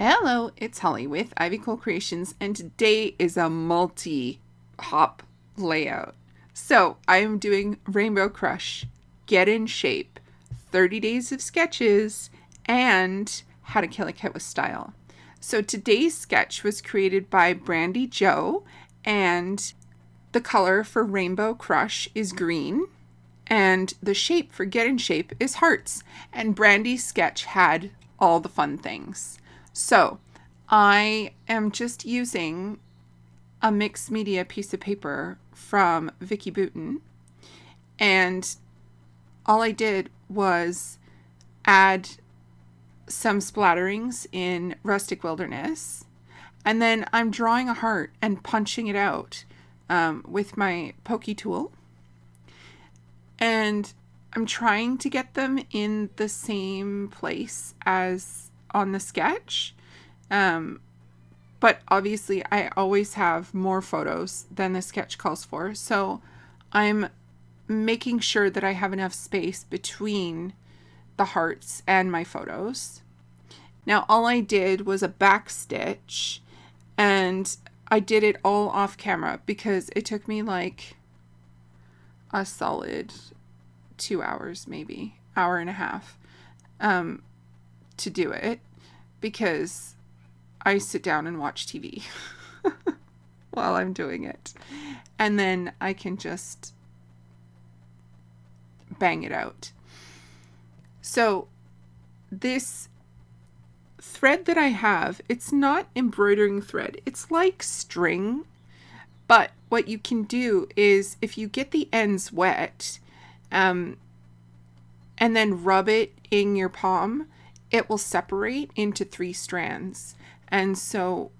Hello, it's Holly with Ivy Cole Creations, and today is a multi-hop layout. So I'm doing Rainbow Crush, Get in Shape, 30 Days of Sketches, and H2KAKWS style. So today's sketch was created by Brandy Joe, and the color for Rainbow Crush is green, and the shape for Get in Shape is hearts. And Brandy's sketch had all the fun things. So I am just using a mixed media piece of paper from Vicky Boutin, and all I did was add some splatterings in Rustic Wilderness, and then I'm drawing a heart and punching it out with my pokey tool, and I'm trying to get them in the same place as on the sketch, but obviously I always have more photos than the sketch calls for, so I'm making sure that I have enough space between the hearts and my photos. Now all I did was a back stitch, and I did it all off camera because it took me like a solid 2 hours, maybe hour and a half, to do it, because I sit down and watch TV while I'm doing it, and then I can just bang it out. So this thread that I have, it's not embroidering thread, it's like string, but what you can do is if you get the ends wet and then rub it in your palm, it will separate into 3 strands. And so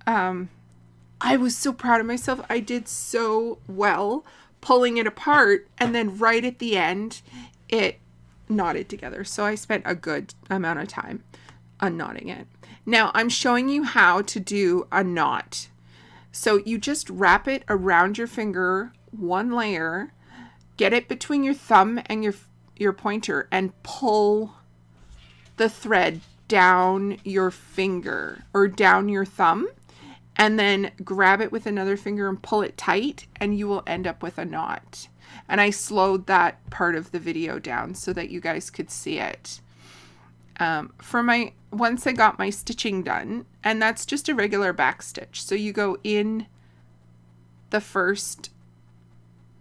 I was so proud of myself. I did so well pulling it apart, and then right at the end it knotted together. So I spent a good amount of time unknotting it. Now I'm showing you how to do a knot. So you just wrap it around your finger, one layer, get it between your thumb and your pointer, and pull the thread down your finger or down your thumb, and then grab it with another finger and pull it tight, and you will end up with a knot. And I slowed that part of the video down so that you guys could see it. Once I got my stitching done, and that's just a regular back stitch. So you go in the first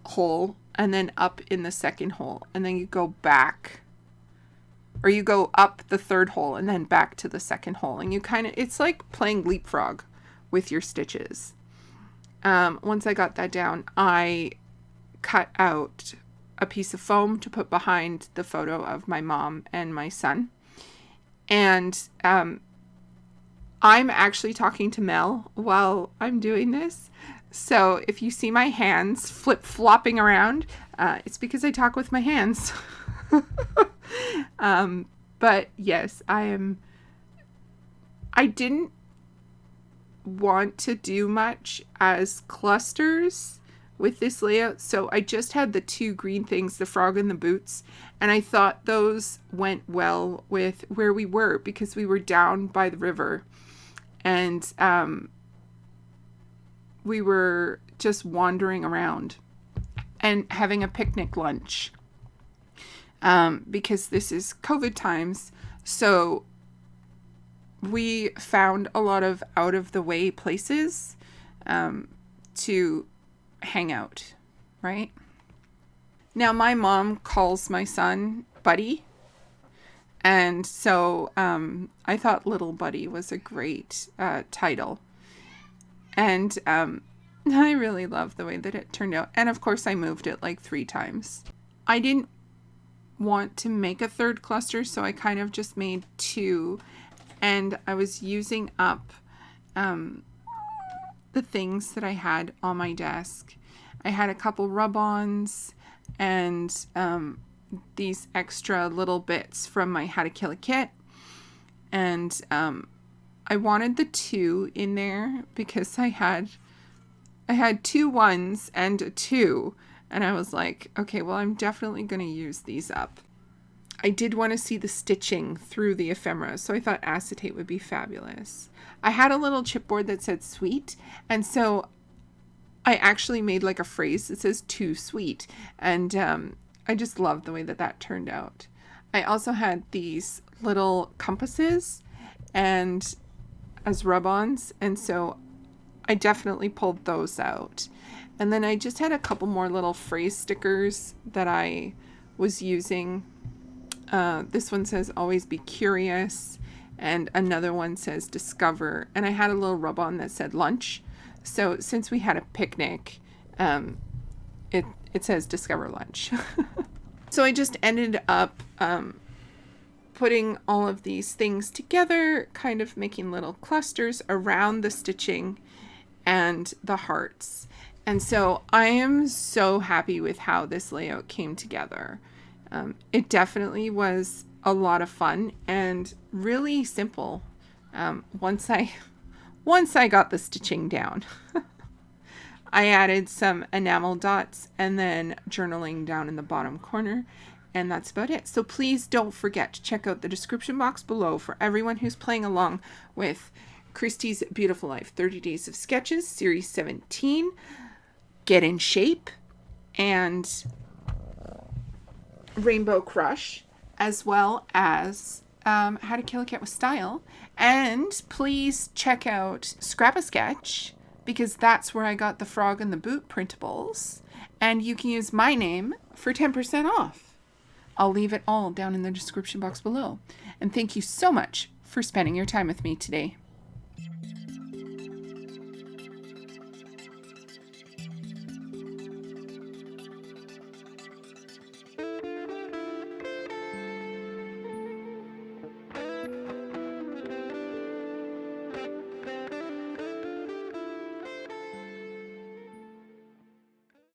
hole and then up in the second hole, and then you go back, or you go up the third hole and then back to the second hole, and you it's like playing leapfrog with your stitches. Once I got that down, I cut out a piece of foam to put behind the photo of my mom and my son. And I'm actually talking to Mel while I'm doing this. So if you see my hands flip-flopping around, it's because I talk with my hands. But yes, I didn't want to do much as clusters with this layout, so I just had the 2 green things, the frog and the boots, and I thought those went well with where we were, because we were down by the river, and we were just wandering around and having a picnic lunch, because this is COVID times, so we found a lot of out of the way places to hang out, right? Now my mom calls my son Buddy, and so I thought Little Buddy was a great title, and I really love the way that it turned out. And of course I moved it like 3 times. I didn't want to make a third cluster, so I kind of just made 2, and I was using up the things that I had on my desk. I had a couple rub-ons and these extra little bits from my How to Kill a Kit, and I wanted the 2 in there because I had 2 1s and a 2, and I was like, okay, well, I'm definitely going to use these up. I did want to see the stitching through the ephemera, so I thought acetate would be fabulous. I had a little chipboard that said sweet, and so I actually made like a phrase that says too sweet, and I just love the way that that turned out. I also had these little compasses and as rub-ons, and so I definitely pulled those out. And then I just had a couple more little phrase stickers that I was using. This one says always be curious, and another one says discover, and I had a little rub-on that said lunch. So since we had a picnic, it says discover lunch. So I just ended up putting all of these things together, kind of making little clusters around the stitching and the hearts. And so I am so happy with how this layout came together. It definitely was a lot of fun and really simple once I got the stitching down. I added some enamel dots and then journaling down in the bottom corner, and that's about it. So please don't forget to check out the description box below for everyone who's playing along with Christy's Beautiful Life 30 Days of Sketches Series 17. Get in Shape and Rainbow Crush, as well as How to Kill a Cat with Style. And please check out Scrap a Sketch, because that's where I got the Frog and the Boot printables. And you can use my name for 10% off. I'll leave it all down in the description box below. And thank you so much for spending your time with me today.